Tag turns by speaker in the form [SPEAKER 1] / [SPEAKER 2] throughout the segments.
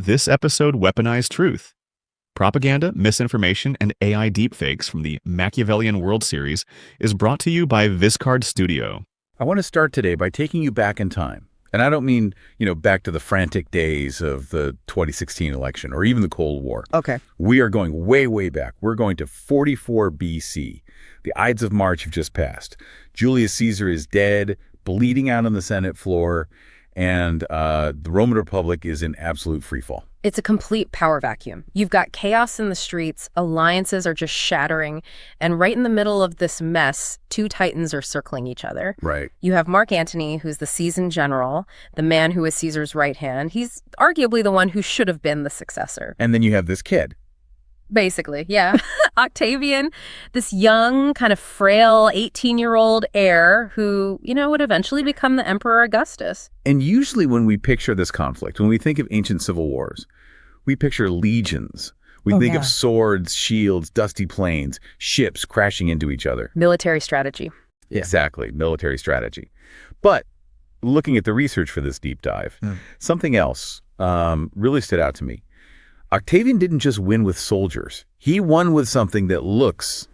[SPEAKER 1] This episode weaponized truth. Propaganda, misinformation, and AI deepfakes from the Machiavellian World Series is brought to you by Viscard Studio.
[SPEAKER 2] I want to start today by taking you back in time. And I don't mean, back to the frantic days of the 2016 election or even the Cold War.
[SPEAKER 3] Okay.
[SPEAKER 2] We are going way, way back. We're going to 44 BC. The Ides of March have just passed. Julius Caesar is dead, bleeding out on the Senate floor, and the Roman Republic is in absolute freefall.
[SPEAKER 3] It's a complete power vacuum. You've got chaos in the streets, alliances are just shattering, and right in the middle of this mess, two titans are circling each other.
[SPEAKER 2] Right.
[SPEAKER 3] You have Mark Antony, who's the seasoned general, the man who is Caesar's right hand. He's arguably the one who should have been the successor.
[SPEAKER 2] And then you have this kid.
[SPEAKER 3] Basically, yeah. Octavian, this young, kind of frail 18-year-old heir who, would eventually become the Emperor Augustus.
[SPEAKER 2] And usually when we picture this conflict, when we think of ancient civil wars, we picture legions. We think of swords, shields, dusty plains, ships crashing into each other.
[SPEAKER 3] Military strategy.
[SPEAKER 2] Yeah. Exactly, military strategy. But looking at the research for this deep dive, something else really stood out to me. Octavian didn't just win with soldiers. He won with something that looks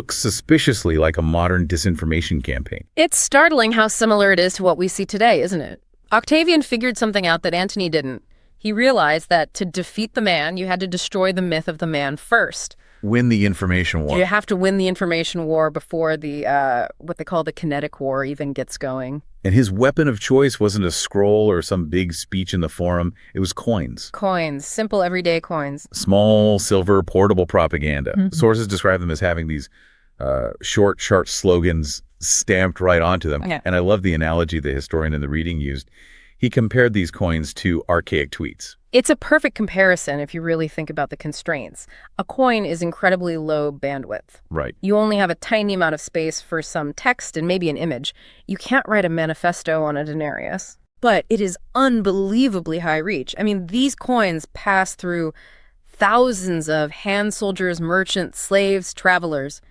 [SPEAKER 2] suspiciously like a modern disinformation campaign.
[SPEAKER 3] It's startling how similar it is to what we see today, isn't it? Octavian figured something out that Antony didn't. He realized that to defeat the man, you had to destroy the myth of the man first.
[SPEAKER 2] Win the information war.
[SPEAKER 3] You have to win the information war before the, what they call the kinetic war even gets going.
[SPEAKER 2] And his weapon of choice wasn't a scroll or some big speech in the forum. It was coins.
[SPEAKER 3] Coins. Simple, everyday coins.
[SPEAKER 2] Small, silver, portable propaganda. Sources describe them as having these short, sharp slogans stamped right onto them.
[SPEAKER 3] Yeah.
[SPEAKER 2] And I love the analogy the historian in the reading used. He compared these coins to archaic tweets.
[SPEAKER 3] It's a perfect comparison if you really think about the constraints. A coin is incredibly low bandwidth.
[SPEAKER 2] Right.
[SPEAKER 3] You only have a tiny amount of space for some text and maybe an image. You can't write a manifesto on a denarius. But it is unbelievably high reach. I mean, these coins pass through thousands of hand soldiers, merchants, slaves, travelers.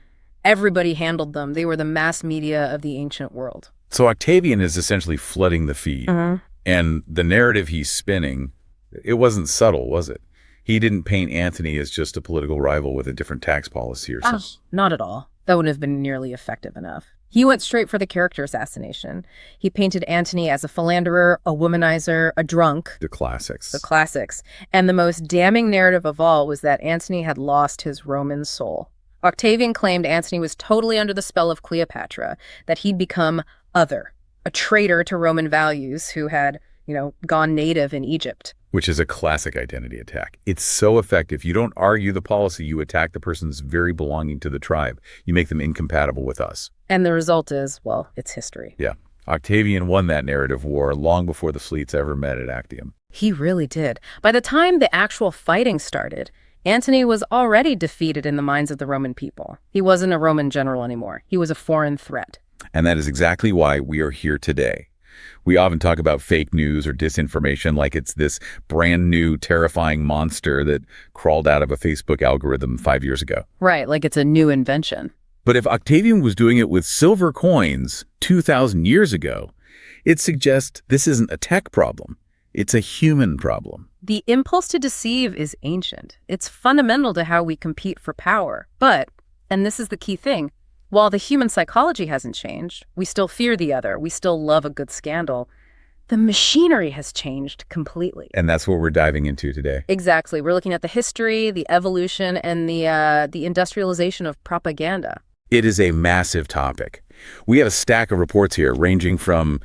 [SPEAKER 3] Everybody handled them. They were the mass media of the ancient world.
[SPEAKER 2] So Octavian is essentially flooding the feed. And the narrative he's spinning, it wasn't subtle, was it? He didn't paint Antony as just a political rival with a different tax policy or something.
[SPEAKER 3] Not at all. That wouldn't have been nearly effective enough. He went straight for the character assassination. He painted Antony as a philanderer, a womanizer, a drunk.
[SPEAKER 2] The classics.
[SPEAKER 3] The classics. And the most damning narrative of all was that Antony had lost his Roman soul. Octavian claimed Antony was totally under the spell of Cleopatra, that he'd become other, a traitor to Roman values who had, gone native in Egypt.
[SPEAKER 2] Which is a classic identity attack. It's so effective. You don't argue the policy. You attack the person's very belonging to the tribe. You make them incompatible with us.
[SPEAKER 3] And the result is, it's history.
[SPEAKER 2] Yeah. Octavian won that narrative war long before the fleets ever met at Actium.
[SPEAKER 3] He really did. By the time the actual fighting started, Antony was already defeated in the minds of the Roman people. He wasn't a Roman general anymore. He was a foreign threat.
[SPEAKER 2] And that is exactly why we are here today. We often talk about fake news or disinformation like it's this brand new, terrifying monster that crawled out of a Facebook algorithm 5 years ago.
[SPEAKER 3] Right, like it's a new invention.
[SPEAKER 2] But if Octavian was doing it with silver coins 2,000 years ago, it suggests this isn't a tech problem. It's a human problem.
[SPEAKER 3] The impulse to deceive is ancient. It's fundamental to how we compete for power. But, and this is the key thing, while the human psychology hasn't changed, we still fear the other, we still love a good scandal, the machinery has changed completely.
[SPEAKER 2] And that's what we're diving into today.
[SPEAKER 3] Exactly. We're looking at the history, the evolution, and the industrialization of propaganda.
[SPEAKER 2] It is a massive topic. We have a stack of reports here ranging from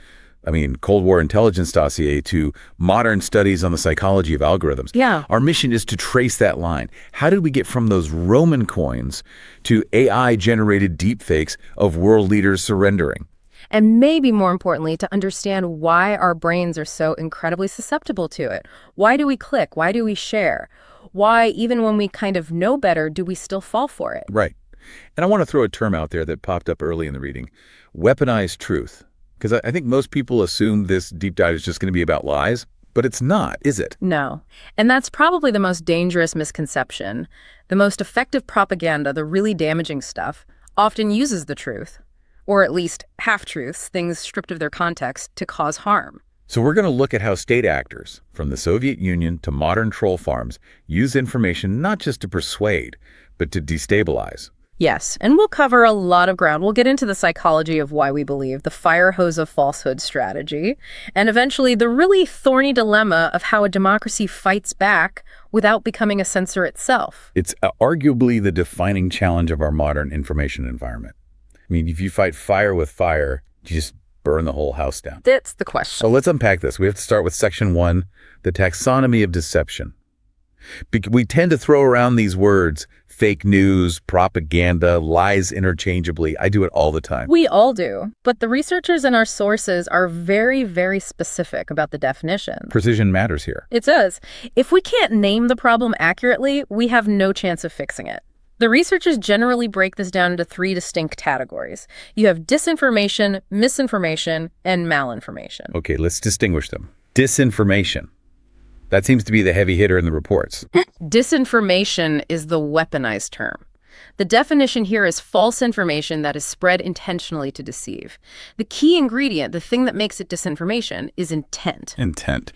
[SPEAKER 2] Cold War intelligence dossier to modern studies on the psychology of algorithms.
[SPEAKER 3] Yeah.
[SPEAKER 2] Our mission is to trace that line. How did we get from those Roman coins to AI-generated deepfakes of world leaders surrendering?
[SPEAKER 3] And maybe more importantly, to understand why our brains are so incredibly susceptible to it. Why do we click? Why do we share? Why, even when we kind of know better, do we still fall for it?
[SPEAKER 2] Right. And I want to throw a term out there that popped up early in the reading, weaponized truth. Because I think most people assume this deep dive is just going to be about lies, but it's not, is it?
[SPEAKER 3] No. And that's probably the most dangerous misconception. The most effective propaganda, the really damaging stuff, often uses the truth, or at least half-truths, things stripped of their context, to cause harm.
[SPEAKER 2] So we're going to look at how state actors, from the Soviet Union to modern troll farms, use information not just to persuade, but to destabilize.
[SPEAKER 3] Yes, and we'll cover a lot of ground. We'll get into the psychology of why we believe, the fire hose of falsehood strategy, and eventually the really thorny dilemma of how a democracy fights back without becoming a censor itself.
[SPEAKER 2] It's arguably the defining challenge of our modern information environment. I mean, if you fight fire with fire, you just burn the whole house down.
[SPEAKER 3] That's the question.
[SPEAKER 2] So let's unpack this. We have to start with Section 1, the Taxonomy of Deception. We tend to throw around these words, fake news, propaganda, lies interchangeably. I do it all the time.
[SPEAKER 3] We all do. But the researchers and our sources are very, very specific about the definition.
[SPEAKER 2] Precision matters here.
[SPEAKER 3] It does. If we can't name the problem accurately, we have no chance of fixing it. The researchers generally break this down into 3 distinct categories. You have disinformation, misinformation, and malinformation.
[SPEAKER 2] Okay, let's distinguish them. Disinformation. That seems to be the heavy hitter in the reports.
[SPEAKER 3] Disinformation is the weaponized term. The definition here is false information that is spread intentionally to deceive. The key ingredient, the thing that makes it disinformation, is intent.
[SPEAKER 2] Intent.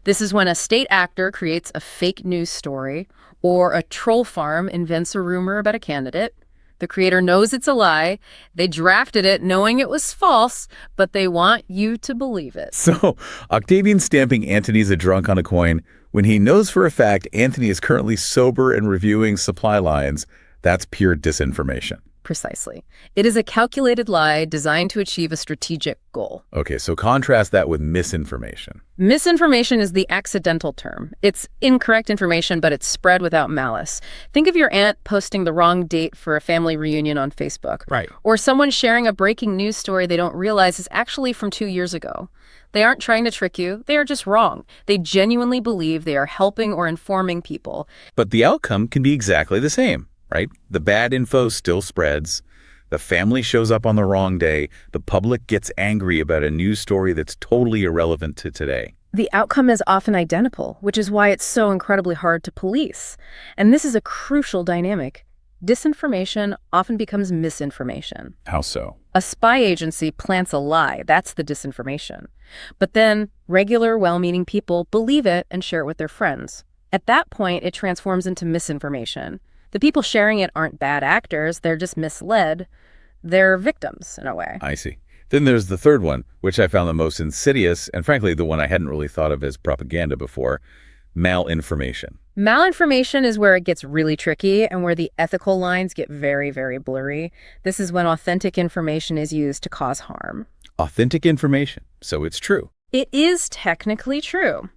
[SPEAKER 3] This is when a state actor creates a fake news story or a troll farm invents a rumor about a candidate. The creator knows it's a lie. They drafted it knowing it was false, but they want you to believe it.
[SPEAKER 2] So, Octavian stamping Antony's a drunk on a coin when he knows for a fact Antony is currently sober and reviewing supply lines. That's pure disinformation.
[SPEAKER 3] Precisely. It is a calculated lie designed to achieve a strategic goal.
[SPEAKER 2] Okay, so contrast that with misinformation.
[SPEAKER 3] Misinformation is the accidental term. It's incorrect information, but it's spread without malice. Think of your aunt posting the wrong date for a family reunion on Facebook.
[SPEAKER 2] Right.
[SPEAKER 3] Or someone sharing a breaking news story they don't realize is actually from 2 years ago. They aren't trying to trick you. They are just wrong. They genuinely believe they are helping or informing people.
[SPEAKER 2] But the outcome can be exactly the same, right? The bad info still spreads. The family shows up on the wrong day. The public gets angry about a news story that's totally irrelevant to today.
[SPEAKER 3] The outcome is often identical, which is why it's so incredibly hard to police. And this is a crucial dynamic. Disinformation often becomes misinformation.
[SPEAKER 2] How so?
[SPEAKER 3] A spy agency plants a lie. That's the disinformation. But then regular, well-meaning people believe it and share it with their friends. At that point, it transforms into misinformation. The people sharing it aren't bad actors. They're just misled. They're victims, in a way.
[SPEAKER 2] I see. Then there's the third one, which I found the most insidious, and frankly, the one I hadn't really thought of as propaganda before, malinformation.
[SPEAKER 3] Malinformation is where it gets really tricky and where the ethical lines get very, very blurry. This is when authentic information is used to cause harm.
[SPEAKER 2] Authentic information, so it's true.
[SPEAKER 3] It is technically true.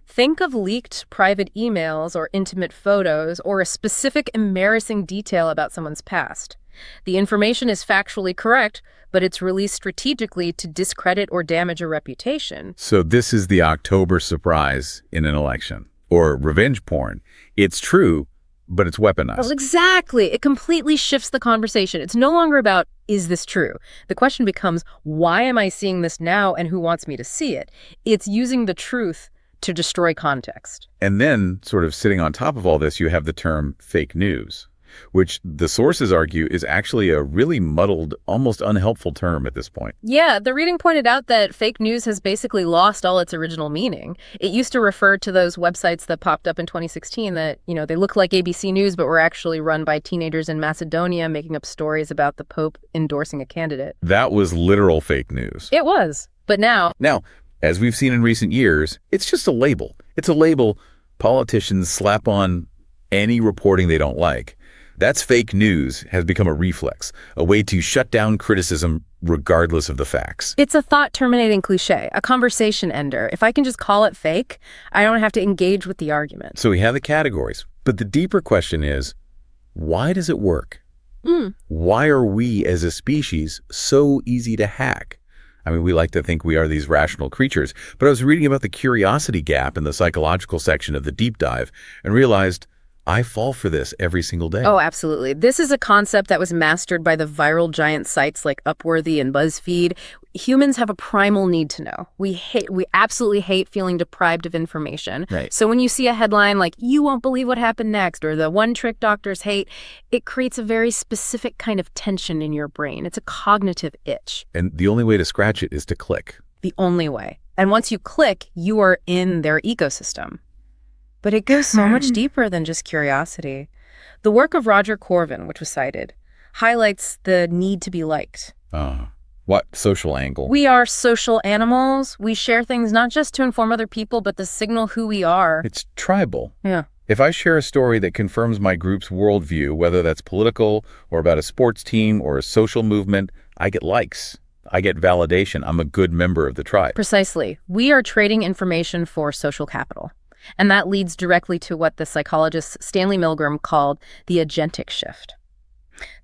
[SPEAKER 3] Think of leaked private emails or intimate photos or a specific embarrassing detail about someone's past. The information is factually correct, but it's released strategically to discredit or damage a reputation.
[SPEAKER 2] So this is the October surprise in an election, or revenge porn. It's true, but it's weaponized.
[SPEAKER 3] Oh, exactly. It completely shifts the conversation. It's no longer about, is this true? The question becomes, why am I seeing this now and who wants me to see it? It's using the truth to destroy context.
[SPEAKER 2] And then, sort of sitting on top of all this, you have the term fake news, which the sources argue is actually a really muddled, almost unhelpful term at this point.
[SPEAKER 3] Yeah, the reading pointed out that fake news has basically lost all its original meaning. It used to refer to those websites that popped up in 2016 that, they look like ABC News, but were actually run by teenagers in Macedonia making up stories about the Pope endorsing a candidate.
[SPEAKER 2] That was literal fake news.
[SPEAKER 3] It was. But now,
[SPEAKER 2] as we've seen in recent years, it's just a label. It's a label politicians slap on any reporting they don't like. That's fake news has become a reflex, a way to shut down criticism regardless of the facts.
[SPEAKER 3] it's a thought-terminating cliche, a conversation ender. If I can just call it fake, I don't have to engage with the argument.
[SPEAKER 2] So we have the categories, but the deeper question is, why does it work? Why are we as a species so easy to hack? I mean, we like to think we are these rational creatures, but I was reading about the curiosity gap in the psychological section of the deep dive and realized I fall for this every single day.
[SPEAKER 3] Oh, absolutely. This is a concept that was mastered by the viral giant sites like Upworthy and BuzzFeed. Humans have a primal need to know. We absolutely hate feeling deprived of information.
[SPEAKER 2] Right.
[SPEAKER 3] So when you see a headline like, "You won't believe what happened next," or "The one trick doctors hate," it creates a very specific kind of tension in your brain. It's a cognitive itch.
[SPEAKER 2] And the only way to scratch it is to click.
[SPEAKER 3] The only way. And once you click, you are in their ecosystem. But it goes so much deeper than just curiosity. The work of Roger Corvin, which was cited, highlights the need to be liked.
[SPEAKER 2] What social angle?
[SPEAKER 3] We are social animals. We share things not just to inform other people, but to signal who we are.
[SPEAKER 2] It's tribal.
[SPEAKER 3] Yeah.
[SPEAKER 2] If I share a story that confirms my group's worldview, whether that's political or about a sports team or a social movement, I get likes. I get validation. I'm a good member of the tribe.
[SPEAKER 3] Precisely. We are trading information for social capital. And that leads directly to what the psychologist Stanley Milgram called the agentic shift.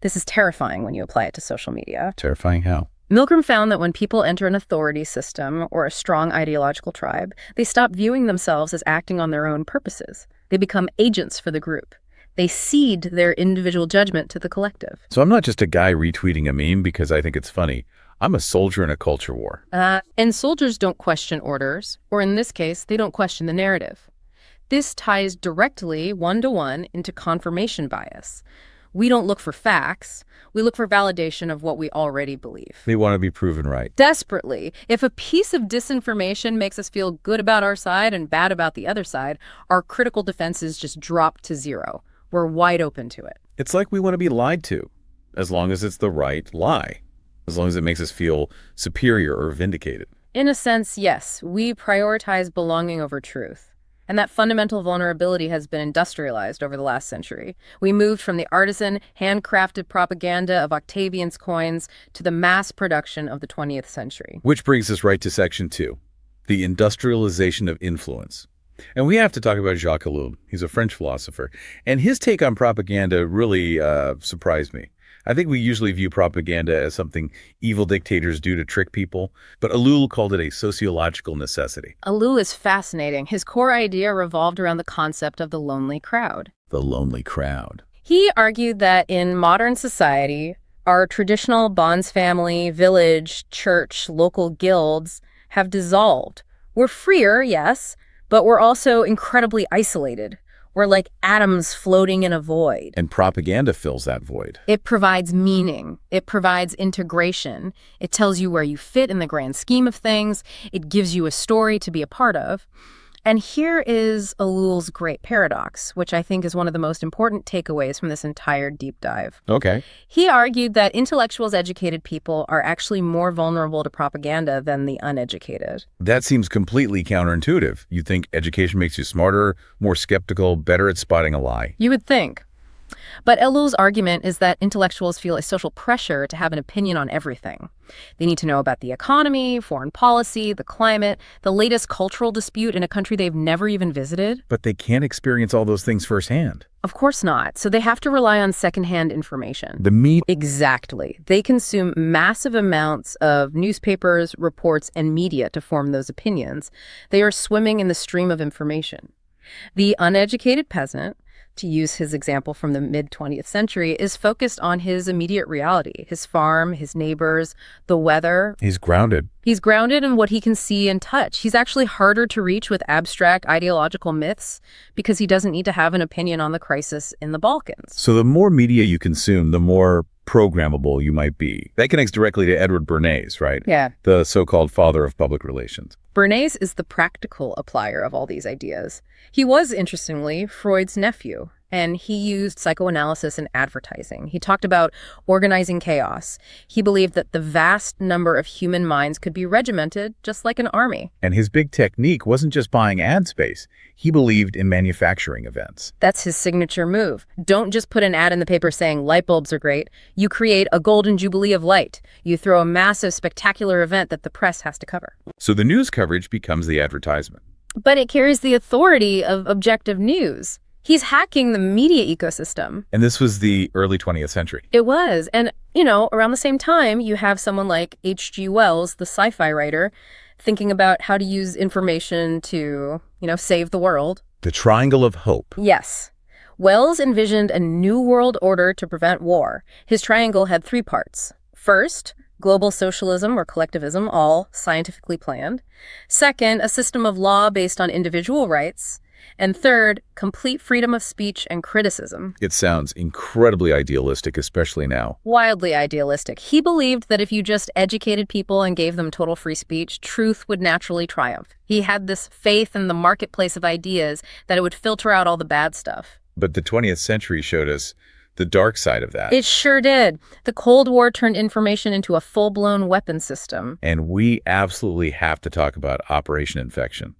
[SPEAKER 3] This is terrifying when you apply it to social media.
[SPEAKER 2] Terrifying how?
[SPEAKER 3] Milgram found that when people enter an authority system or a strong ideological tribe, they stop viewing themselves as acting on their own purposes. They become agents for the group. They cede their individual judgment to the collective.
[SPEAKER 2] So I'm not just a guy retweeting a meme because I think it's funny. I'm a soldier in a culture war.
[SPEAKER 3] And soldiers don't question orders, or in this case, they don't question the narrative. This ties directly, one-to-one, into confirmation bias. We don't look for facts. We look for validation of what we already believe.
[SPEAKER 2] They want to be proven right.
[SPEAKER 3] Desperately. If a piece of disinformation makes us feel good about our side and bad about the other side, our critical defenses just drop to zero. We're wide open to it.
[SPEAKER 2] It's like we want to be lied to, as long as it's the right lie, as long as it makes us feel superior or vindicated.
[SPEAKER 3] In a sense, yes, we prioritize belonging over truth. And that fundamental vulnerability has been industrialized over the last century. We moved from the artisan, handcrafted propaganda of Octavian's coins to the mass production of the 20th century.
[SPEAKER 2] Which brings us right to section 2, the industrialization of influence. And we have to talk about Jacques Ellul. He's a French philosopher. And his take on propaganda really surprised me. I think we usually view propaganda as something evil dictators do to trick people, but Ellul called it a sociological necessity.
[SPEAKER 3] Ellul is fascinating. His core idea revolved around the concept of the lonely crowd.
[SPEAKER 2] The lonely crowd.
[SPEAKER 3] He argued that in modern society, our traditional bonds family, village, church, local guilds have dissolved. We're freer, yes, but we're also incredibly isolated. We're like atoms floating in a void.
[SPEAKER 2] And propaganda fills that void.
[SPEAKER 3] It provides meaning. It provides integration. It tells you where you fit in the grand scheme of things. It gives you a story to be a part of. And here is Ellul's great paradox, which I think is one of the most important takeaways from this entire deep dive.
[SPEAKER 2] Okay.
[SPEAKER 3] He argued that intellectuals, educated people are actually more vulnerable to propaganda than the uneducated.
[SPEAKER 2] That seems completely counterintuitive. You think education makes you smarter, more skeptical, better at spotting a lie.
[SPEAKER 3] You would think. But Ellul's argument is that intellectuals feel a social pressure to have an opinion on everything. They need to know about the economy, foreign policy, the climate, the latest cultural dispute in a country they've never even visited.
[SPEAKER 2] But they can't experience all those things firsthand.
[SPEAKER 3] Of course not. So they have to rely on secondhand information.
[SPEAKER 2] The meat.
[SPEAKER 3] Exactly. They consume massive amounts of newspapers, reports, and media to form those opinions. They are swimming in the stream of information. The uneducated peasant, to use his example from the mid-20th century, is focused on his immediate reality, his farm, his neighbors, the weather.
[SPEAKER 2] He's grounded.
[SPEAKER 3] He's grounded in what he can see and touch. He's actually harder to reach with abstract ideological myths because he doesn't need to have an opinion on the crisis in the Balkans.
[SPEAKER 2] So the more media you consume, the more programmable you might be. That connects directly to Edward Bernays, right?
[SPEAKER 3] Yeah.
[SPEAKER 2] The so-called father of public relations.
[SPEAKER 3] Bernays is the practical applier of all these ideas. He was, interestingly, Freud's nephew, and he used psychoanalysis and advertising. He talked about organizing chaos. He believed that the vast number of human minds could be regimented just like an army.
[SPEAKER 2] And his big technique wasn't just buying ad space. He believed in manufacturing events.
[SPEAKER 3] That's his signature move. Don't just put an ad in the paper saying light bulbs are great. You create a golden jubilee of light. You throw a massive, spectacular event that the press has to cover.
[SPEAKER 2] So the news coverage becomes the advertisement.
[SPEAKER 3] But it carries the authority of objective news. He's hacking the media ecosystem.
[SPEAKER 2] And this was the early 20th century.
[SPEAKER 3] It was. And, around the same time, you have someone like H.G. Wells, the sci-fi writer, thinking about how to use information to, save the world.
[SPEAKER 2] The triangle of hope.
[SPEAKER 3] Yes. Wells envisioned a new world order to prevent war. His triangle had 3 parts. First, global socialism or collectivism, all scientifically planned. Second, a system of law based on individual rights. And third, complete freedom of speech and criticism.
[SPEAKER 2] It sounds incredibly idealistic, especially now.
[SPEAKER 3] Wildly idealistic. He believed that if you just educated people and gave them total free speech, truth would naturally triumph. He had this faith in the marketplace of ideas that it would filter out all the bad stuff.
[SPEAKER 2] But the 20th century showed us the dark side of that.
[SPEAKER 3] It sure did. The Cold War turned information into a full-blown weapon system.
[SPEAKER 2] And we absolutely have to talk about Operation Infection.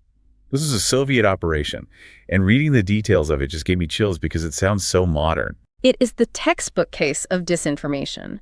[SPEAKER 2] This is a Soviet operation, and reading the details of it just gave me chills because it sounds so modern.
[SPEAKER 3] It is the textbook case of disinformation.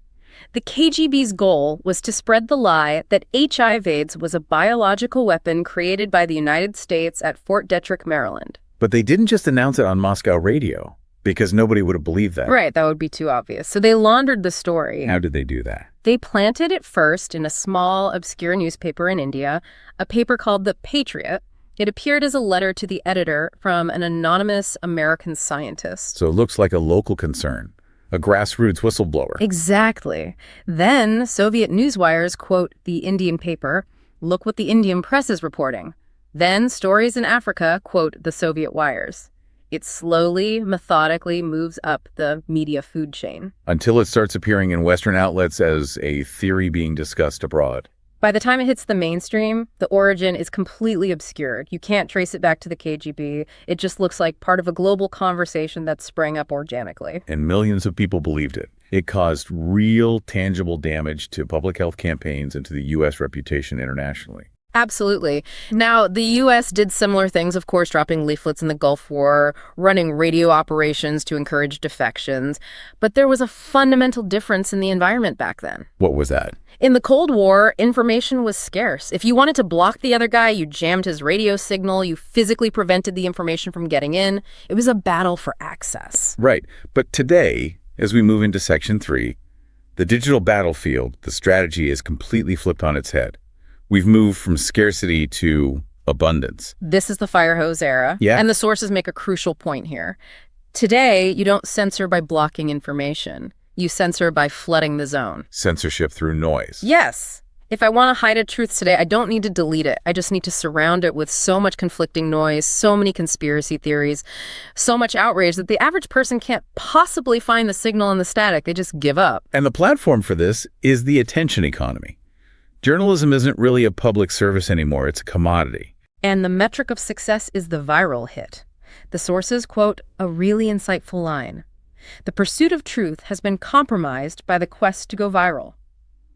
[SPEAKER 3] The KGB's goal was to spread the lie that HIV/AIDS was a biological weapon created by the United States at Fort Detrick, Maryland.
[SPEAKER 2] But they didn't just announce it on Moscow radio, because nobody would have believed that.
[SPEAKER 3] Right, that would be too obvious. So they laundered the story.
[SPEAKER 2] How did they do that?
[SPEAKER 3] They planted it first in a small, obscure newspaper in India, a paper called The Patriot. It appeared as a letter to the editor from an anonymous American scientist.
[SPEAKER 2] So it looks like a local concern, a grassroots whistleblower.
[SPEAKER 3] Exactly. Then Soviet newswires quote the Indian paper, "Look what the Indian press is reporting." Then stories in Africa quote the Soviet wires. It slowly, methodically moves up the media food chain.
[SPEAKER 2] Until it starts appearing in Western outlets as a theory being discussed abroad.
[SPEAKER 3] By the time it hits the mainstream, the origin is completely obscured. You can't trace it back to the KGB. It just looks like part of a global conversation that sprang up organically.
[SPEAKER 2] And millions of people believed it. It caused real, tangible damage to public health campaigns and to the U.S. reputation internationally.
[SPEAKER 3] Absolutely. Now, the U.S. did similar things, of course, dropping leaflets in the Gulf War, running radio operations to encourage defections. But there was a fundamental difference in the environment back then.
[SPEAKER 2] What was that?
[SPEAKER 3] In the Cold War, information was scarce. If you wanted to block the other guy, you jammed his radio signal, you physically prevented the information from getting in. It was a battle for access.
[SPEAKER 2] Right. But today, as we move into Section 3, the digital battlefield, the strategy is completely flipped on its head. We've moved from scarcity to abundance.
[SPEAKER 3] This is the fire hose era.
[SPEAKER 2] Yeah.
[SPEAKER 3] And the sources make a crucial point here. Today, you don't censor by blocking information. You censor by flooding the zone.
[SPEAKER 2] Censorship through noise.
[SPEAKER 3] Yes. If I want to hide a truth today, I don't need to delete it. I just need to surround it with so much conflicting noise, so many conspiracy theories, so much outrage that the average person can't possibly find the signal in the static. They just give up.
[SPEAKER 2] And the platform for this is the attention economy. Journalism isn't really a public service anymore. It's a commodity.
[SPEAKER 3] And the metric of success is the viral hit. The sources quote a really insightful line. The pursuit of truth has been compromised by the quest to go viral.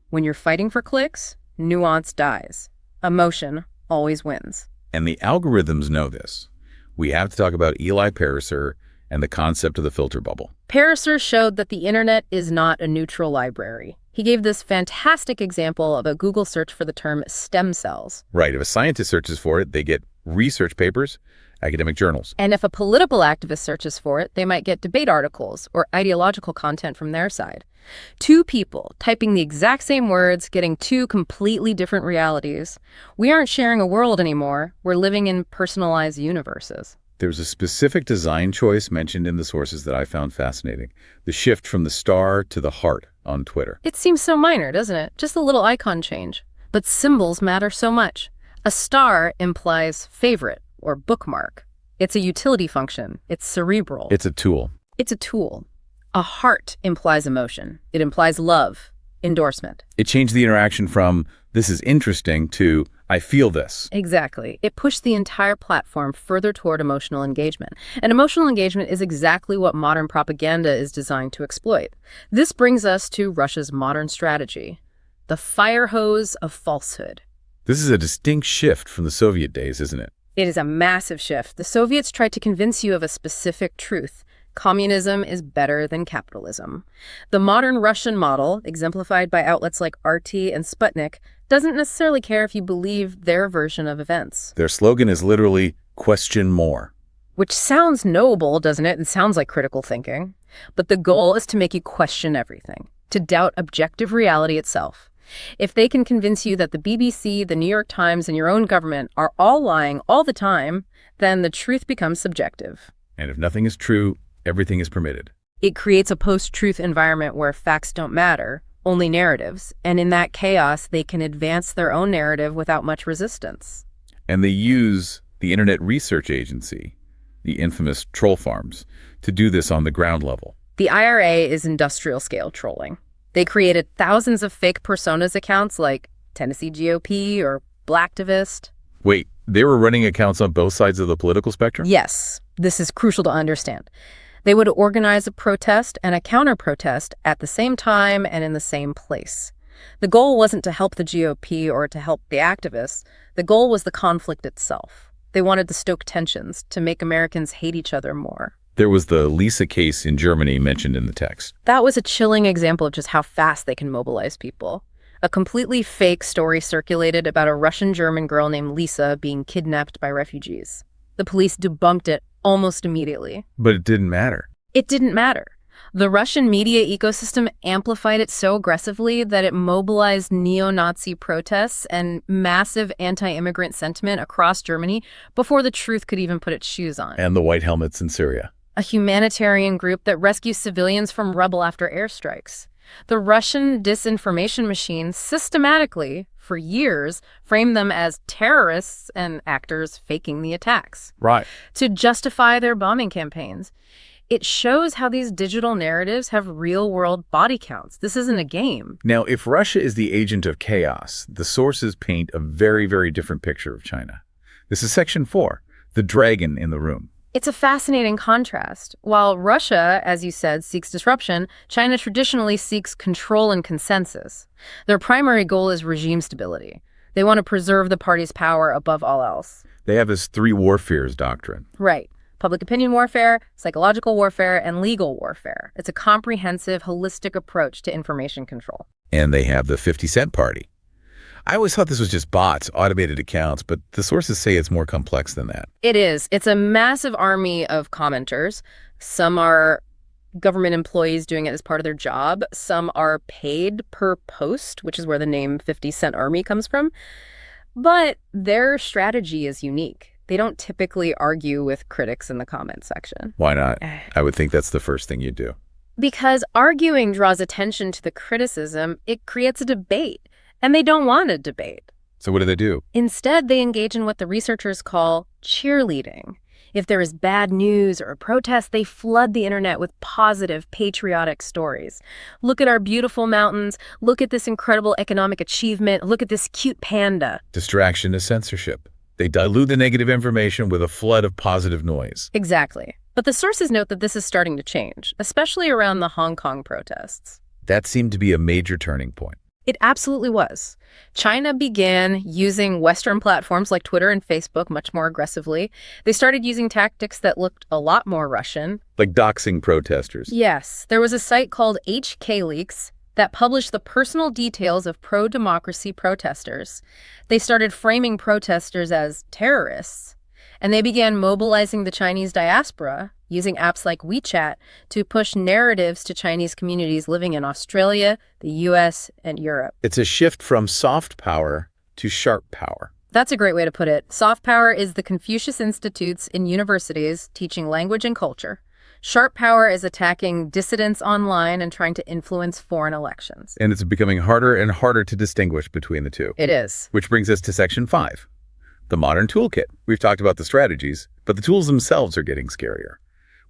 [SPEAKER 3] When you're fighting for clicks, nuance dies. Emotion always wins.
[SPEAKER 2] And the algorithms know this. We have to talk about Eli Pariser and the concept of the filter bubble.
[SPEAKER 3] Pariser showed that the internet is not a neutral library. He gave this fantastic example of a Google search for the term stem cells.
[SPEAKER 2] Right. If a scientist searches for it, they get research papers, academic journals.
[SPEAKER 3] And if a political activist searches for it, they might get debate articles or ideological content from their side. Two people typing the exact same words, getting two completely different realities. We aren't sharing a world anymore. We're living in personalized universes.
[SPEAKER 2] There's a specific design choice mentioned in the sources that I found fascinating. The shift from the star to the heart on Twitter.
[SPEAKER 3] It seems so minor, doesn't it? Just a little icon change. But symbols matter so much. A star implies favorite or bookmark. It's a utility function. It's cerebral.
[SPEAKER 2] It's a tool.
[SPEAKER 3] It's a tool. A heart implies emotion. It implies love, endorsement.
[SPEAKER 2] It changed the interaction from, this is interesting, to, I feel this.
[SPEAKER 3] Exactly. It pushed the entire platform further toward emotional engagement. And emotional engagement is exactly what modern propaganda is designed to exploit. This brings us to Russia's modern strategy, the fire hose of falsehood.
[SPEAKER 2] This is a distinct shift from the Soviet days, isn't it?
[SPEAKER 3] It is a massive shift. The Soviets tried to convince you of a specific truth. Communism is better than capitalism. The modern Russian model, exemplified by outlets like RT and Sputnik, doesn't necessarily care if you believe their version of events.
[SPEAKER 2] Their slogan is literally, question more.
[SPEAKER 3] Which sounds noble, doesn't it? And sounds like critical thinking. But the goal is to make you question everything, to doubt objective reality itself. If they can convince you that the BBC, the New York Times, and your own government are all lying all the time, then the truth becomes subjective.
[SPEAKER 2] And if nothing is true, everything is permitted.
[SPEAKER 3] It creates a post-truth environment where facts don't matter, only narratives. And in that chaos, they can advance their own narrative without much resistance.
[SPEAKER 2] And they use the Internet Research Agency the infamous troll farms, to do this on the ground level.
[SPEAKER 3] The IRA is industrial-scale trolling. They created thousands of fake personas accounts like Tennessee GOP or Blacktivist.
[SPEAKER 2] Wait, they were running accounts on both sides of the political spectrum?
[SPEAKER 3] Yes, this is crucial to understand. They would organize a protest and a counter-protest at the same time and in the same place. The goal wasn't to help the GOP or to help the activists. The goal was the conflict itself. They wanted to stoke tensions, to make Americans hate each other more.
[SPEAKER 2] There was the Lisa case in Germany mentioned in the text.
[SPEAKER 3] That was a chilling example of just how fast they can mobilize people. A completely fake story circulated about a Russian-German girl named Lisa being kidnapped by refugees. The police debunked it almost immediately.
[SPEAKER 2] But it didn't matter.
[SPEAKER 3] It didn't matter. The Russian media ecosystem amplified it so aggressively that it mobilized neo-Nazi protests and massive anti-immigrant sentiment across Germany before the truth could even put its shoes on.
[SPEAKER 2] And the White Helmets in Syria.
[SPEAKER 3] A humanitarian group that rescues civilians from rubble after airstrikes. The Russian disinformation machine systematically, for years, framed them as terrorists and actors faking the attacks.
[SPEAKER 2] Right.
[SPEAKER 3] To justify their bombing campaigns. It shows how these digital narratives have real-world body counts. This isn't a game.
[SPEAKER 2] Now, if Russia is the agent of chaos, the sources paint a very, very different picture of China. This is Section 4, the dragon in the room.
[SPEAKER 3] It's a fascinating contrast. While Russia, as you said, seeks disruption, China traditionally seeks control and consensus. Their primary goal is regime stability. They want to preserve the party's power above all else.
[SPEAKER 2] They have this three warfares doctrine.
[SPEAKER 3] Right. Public opinion warfare, psychological warfare, and legal warfare. It's a comprehensive, holistic approach to information control.
[SPEAKER 2] And they have the 50-cent party. I always thought this was just bots, automated accounts, but the sources say it's more complex than that.
[SPEAKER 3] It is. It's a massive army of commenters. Some are government employees doing it as part of their job. Some are paid per post, which is where the name 50-cent army comes from. But their strategy is unique. They don't typically argue with critics in the comment section.
[SPEAKER 2] Why not? I would think that's the first thing you do.
[SPEAKER 3] Because arguing draws attention to the criticism, it creates a debate. And they don't want a debate.
[SPEAKER 2] So what do?
[SPEAKER 3] Instead, they engage in what the researchers call cheerleading. If there is bad news or a protest, they flood the internet with positive, patriotic stories. Look at our beautiful mountains. Look at this incredible economic achievement. Look at this cute panda.
[SPEAKER 2] Distraction is censorship. They dilute the negative information with a flood of positive noise.
[SPEAKER 3] Exactly. But the sources note that this is starting to change, especially around the Hong Kong protests.
[SPEAKER 2] That seemed to be a major turning point.
[SPEAKER 3] It absolutely was. China began using Western platforms like Twitter and Facebook much more aggressively. They started using tactics that looked a lot more Russian.
[SPEAKER 2] Like doxing protesters.
[SPEAKER 3] Yes. There was a site called HK Leaks that published the personal details of pro-democracy protesters. They started framing protesters as terrorists. And they began mobilizing the Chinese diaspora, using apps like WeChat, to push narratives to Chinese communities living in Australia, the US, and Europe.
[SPEAKER 2] It's a shift from soft power to sharp power.
[SPEAKER 3] That's a great way to put it. Soft power is the Confucius Institutes in universities teaching language and culture. Sharp power is attacking dissidents online and trying to influence foreign elections.
[SPEAKER 2] And it's becoming harder and harder to distinguish between the two.
[SPEAKER 3] It is.
[SPEAKER 2] Which brings us to Section 5. The modern toolkit. We've talked about the strategies, but the tools themselves are getting scarier.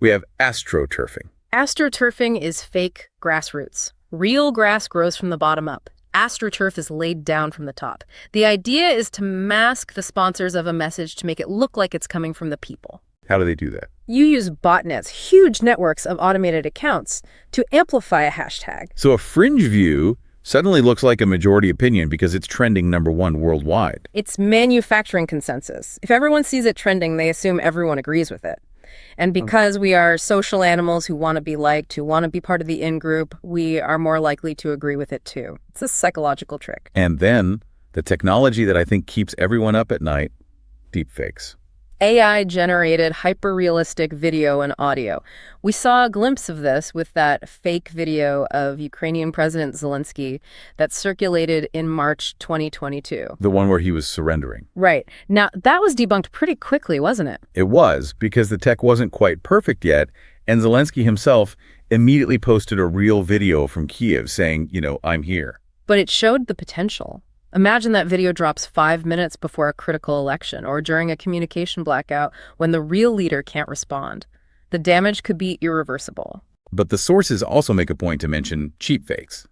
[SPEAKER 2] We have astroturfing.
[SPEAKER 3] Astroturfing is fake grassroots. Real grass grows from the bottom up. AstroTurf is laid down from the top. The idea is to mask the sponsors of a message to make it look like it's coming from the people.
[SPEAKER 2] How do they do that?
[SPEAKER 3] You use botnets, huge networks of automated accounts, to amplify a hashtag.
[SPEAKER 2] So a fringe view suddenly looks like a majority opinion because it's trending #1 worldwide.
[SPEAKER 3] It's manufacturing consensus. If everyone sees it trending, they assume everyone agrees with it. And because we are social animals who want to be liked, who want to be part of the in-group, we are more likely to agree with it too. It's a psychological trick.
[SPEAKER 2] And then the technology that I think keeps everyone up at night, deepfakes.
[SPEAKER 3] AI-generated hyper-realistic video and audio. We saw a glimpse of this with that fake video of Ukrainian President Zelensky that circulated in March 2022.
[SPEAKER 2] The one where he was surrendering.
[SPEAKER 3] Right. Now, that was debunked pretty quickly, wasn't it?
[SPEAKER 2] It was, because the tech wasn't quite perfect yet, and Zelensky himself immediately posted a real video from Kyiv saying, I'm here.
[SPEAKER 3] But it showed the potential. Imagine that video drops 5 minutes before a critical election or during a communication blackout when the real leader can't respond. The damage could be irreversible.
[SPEAKER 2] But the sources also make a point to mention cheap fakes.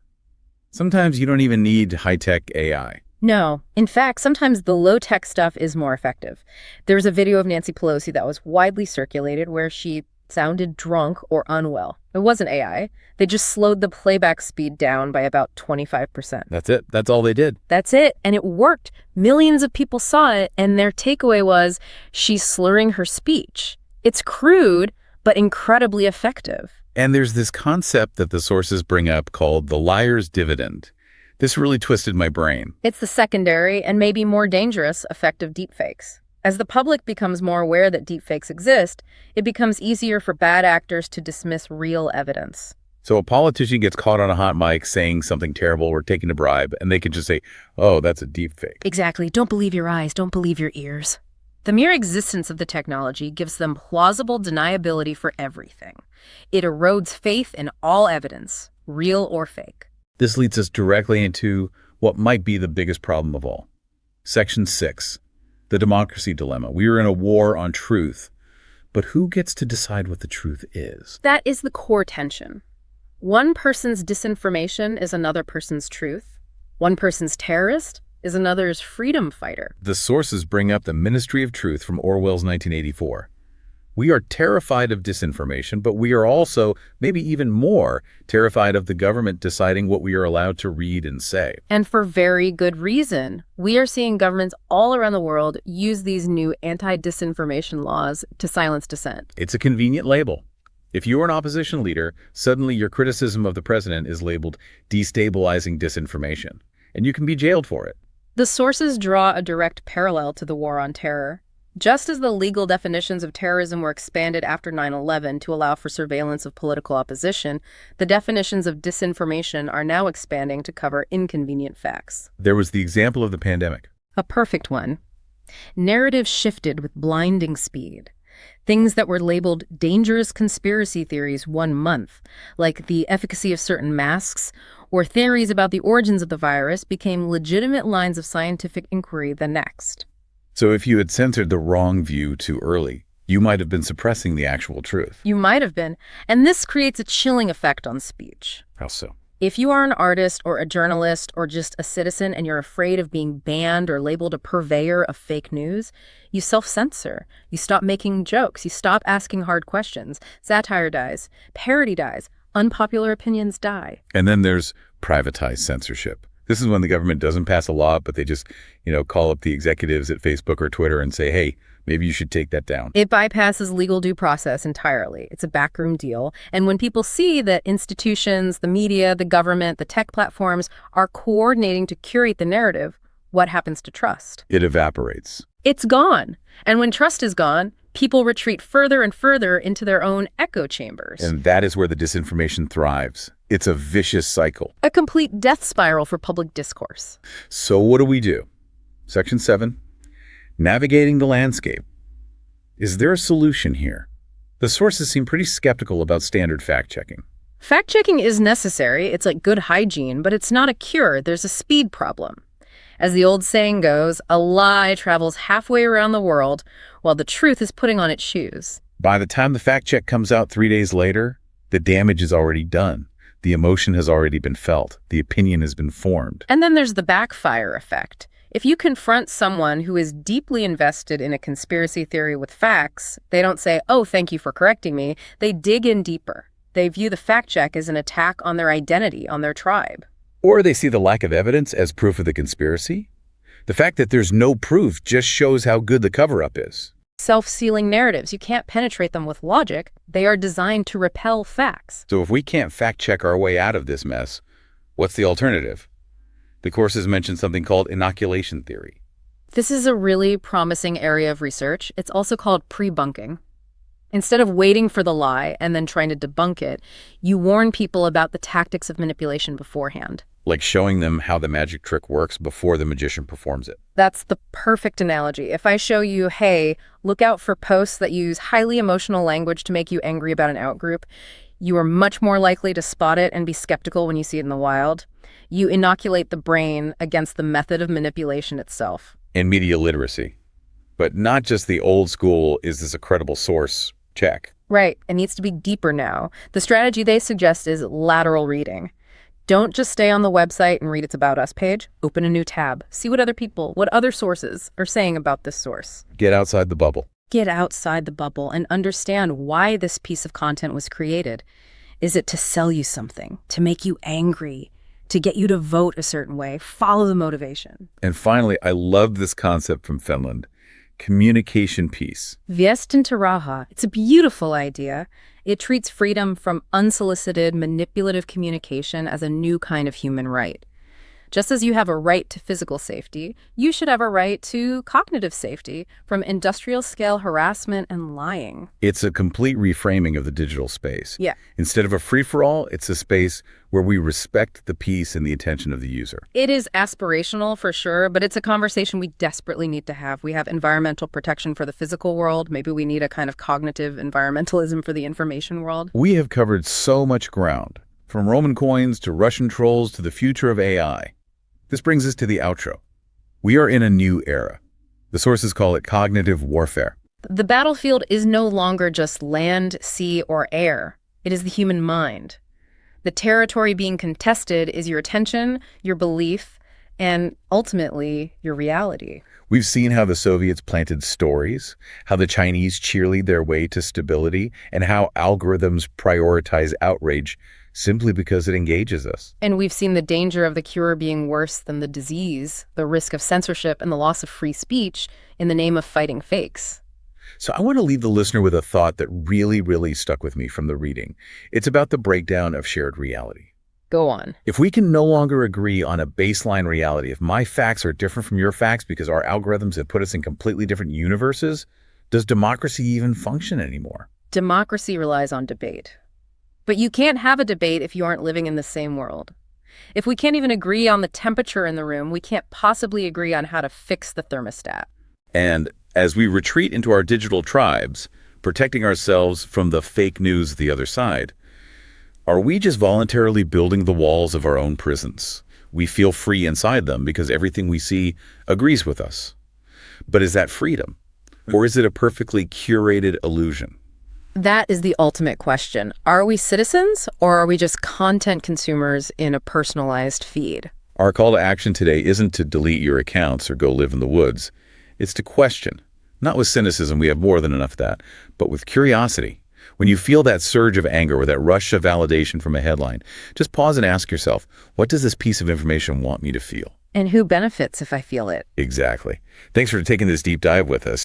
[SPEAKER 2] Sometimes you don't even need high-tech AI.
[SPEAKER 3] No. In fact, sometimes the low-tech stuff is more effective. There's a video of Nancy Pelosi that was widely circulated where she sounded drunk or unwell. It wasn't AI. They just slowed the playback speed down by about 25%.
[SPEAKER 2] That's it. That's all they did.
[SPEAKER 3] That's it. And it worked. Millions of people saw it, and their takeaway was she's slurring her speech. It's crude, but incredibly effective.
[SPEAKER 2] And there's this concept that the sources bring up called the liar's dividend. This really twisted my brain.
[SPEAKER 3] It's the secondary and maybe more dangerous effect of deepfakes. As the public becomes more aware that deepfakes exist, it becomes easier for bad actors to dismiss real evidence.
[SPEAKER 2] So a politician gets caught on a hot mic saying something terrible or taking a bribe, and they can just say, oh, that's a deepfake.
[SPEAKER 3] Exactly. Don't believe your eyes. Don't believe your ears. The mere existence of the technology gives them plausible deniability for everything. It erodes faith in all evidence, real or fake.
[SPEAKER 2] This leads us directly into what might be the biggest problem of all. Section 6, the democracy dilemma. We are in a war on truth, but who gets to decide what the truth is?
[SPEAKER 3] That is the core tension. One person's disinformation is another person's truth. One person's terrorist is another's freedom fighter.
[SPEAKER 2] The sources bring up the Ministry of Truth from Orwell's 1984. We are terrified of disinformation, but we are also, maybe even more, terrified of the government deciding what we are allowed to read and say.
[SPEAKER 3] And for very good reason. We are seeing governments all around the world use these new anti-disinformation laws to silence dissent.
[SPEAKER 2] It's a convenient label. If you are an opposition leader, suddenly your criticism of the president is labeled destabilizing disinformation, and you can be jailed for it.
[SPEAKER 3] The sources draw a direct parallel to the war on terror. Just as the legal definitions of terrorism were expanded after 9/11 to allow for surveillance of political opposition, the definitions of disinformation are now expanding to cover inconvenient facts.
[SPEAKER 2] There was the example of the pandemic.
[SPEAKER 3] A perfect one. Narratives shifted with blinding speed. Things that were labeled dangerous conspiracy theories 1 month, like the efficacy of certain masks, or theories about the origins of the virus, became legitimate lines of scientific inquiry the next.
[SPEAKER 2] So if you had censored the wrong view too early, you might have been suppressing the actual truth.
[SPEAKER 3] You might have been, and this creates a chilling effect on speech.
[SPEAKER 2] How so?
[SPEAKER 3] If you are an artist or a journalist or just a citizen and you're afraid of being banned or labeled a purveyor of fake news, you self-censor. You stop making jokes. You stop asking hard questions. Satire dies. Parody dies. Unpopular opinions die.
[SPEAKER 2] And then there's privatized censorship. This is when the government doesn't pass a law, but they just, call up the executives at Facebook or Twitter and say, hey, maybe you should take that down.
[SPEAKER 3] It bypasses legal due process entirely. It's a backroom deal. And when people see that institutions, the media, the government, the tech platforms are coordinating to curate the narrative, what happens to trust?
[SPEAKER 2] It evaporates.
[SPEAKER 3] It's gone. And when trust is gone, people retreat further and further into their own echo chambers.
[SPEAKER 2] And that is where the disinformation thrives. It's a vicious cycle.
[SPEAKER 3] A complete death spiral for public discourse.
[SPEAKER 2] So what do? Section 7, navigating the landscape. Is there a solution here? The sources seem pretty skeptical about standard fact-checking.
[SPEAKER 3] Fact-checking is necessary. It's like good hygiene, but it's not a cure. There's a speed problem. As the old saying goes, a lie travels halfway around the world while the truth is putting on its shoes.
[SPEAKER 2] By the time the fact-check comes out 3 days later, the damage is already done. The emotion has already been felt. The opinion has been formed.
[SPEAKER 3] And then there's the backfire effect. If you confront someone who is deeply invested in a conspiracy theory with facts, they don't say, oh, thank you for correcting me. They dig in deeper. They view the fact check as an attack on their identity, on their tribe.
[SPEAKER 2] Or they see the lack of evidence as proof of the conspiracy. The fact that there's no proof just shows how good the cover-up is.
[SPEAKER 3] Self-sealing narratives, you can't penetrate them with logic. They are designed to repel facts.
[SPEAKER 2] So if we can't fact-check our way out of this mess, what's the alternative? The courses mentioned something called inoculation theory.
[SPEAKER 3] This is a really promising area of research. It's also called pre-bunking. Instead of waiting for the lie and then trying to debunk it, you warn people about the tactics of manipulation beforehand.
[SPEAKER 2] Like showing them how the magic trick works before the magician performs it.
[SPEAKER 3] That's the perfect analogy. If I show you, hey, look out for posts that use highly emotional language to make you angry about an outgroup, You are much more likely to spot it and be skeptical when you see it in the wild. You inoculate the brain against the method of manipulation itself.
[SPEAKER 2] And media literacy. But not just the old school, is this a credible source? Check.
[SPEAKER 3] Right. It needs to be deeper now. The strategy they suggest is lateral reading. Don't just stay on the website and read its About Us page. Open a new tab. See what other sources are saying about this source.
[SPEAKER 2] Get outside the bubble.
[SPEAKER 3] Get outside the bubble and understand why this piece of content was created. Is it to sell you something? To make you angry? To get you to vote a certain way? Follow the motivation.
[SPEAKER 2] And finally, I love this concept from Finland. Communication piece.
[SPEAKER 3] Viestintä raha. It's a beautiful idea. It treats freedom from unsolicited, manipulative communication as a new kind of human right. Just as you have a right to physical safety, you should have a right to cognitive safety from industrial-scale harassment and lying.
[SPEAKER 2] It's a complete reframing of the digital space.
[SPEAKER 3] Yeah.
[SPEAKER 2] Instead of a free-for-all, it's a space where we respect the peace and the attention of the user.
[SPEAKER 3] It is aspirational for sure, but it's a conversation we desperately need to have. We have environmental protection for the physical world. Maybe we need a kind of cognitive environmentalism for the information world.
[SPEAKER 2] We have covered so much ground, from Roman coins to Russian trolls to the future of AI. This brings us to the outro. We are in a new era. The sources call it cognitive warfare.
[SPEAKER 3] The battlefield is no longer just land, sea, or air. It is the human mind. The territory being contested is your attention, your belief, and ultimately, your reality.
[SPEAKER 2] We've seen how the Soviets planted stories, how the Chinese cheerlead their way to stability, and how algorithms prioritize outrage simply because it engages us.
[SPEAKER 3] And we've seen the danger of the cure being worse than the disease, the risk of censorship and the loss of free speech in the name of fighting fakes.
[SPEAKER 2] So I want to leave the listener with a thought that really stuck with me from the reading. It's about the breakdown of shared reality.
[SPEAKER 3] Go on.
[SPEAKER 2] If we can no longer agree on a baseline reality, if my facts are different from your facts because our algorithms have put us in completely different universes, does democracy even function anymore?
[SPEAKER 3] Democracy relies on debate. But you can't have a debate if you aren't living in the same world. If we can't even agree on the temperature in the room, we can't possibly agree on how to fix the thermostat.
[SPEAKER 2] And as we retreat into our digital tribes, protecting ourselves from the fake news of the other side, are we just voluntarily building the walls of our own prisons? We feel free inside them because everything we see agrees with us. But is that freedom? Or is it a perfectly curated illusion?
[SPEAKER 3] That is the ultimate question. Are we citizens, or are we just content consumers in a personalized feed?
[SPEAKER 2] Our call to action today isn't to delete your accounts or go live in the woods. It's to question. Not with cynicism, we have more than enough of that, but with curiosity. When you feel that surge of anger or that rush of validation from a headline, just pause and ask yourself, what does this piece of information want me to feel?
[SPEAKER 3] And who benefits if I feel it?
[SPEAKER 2] Exactly. Thanks for taking this deep dive with us.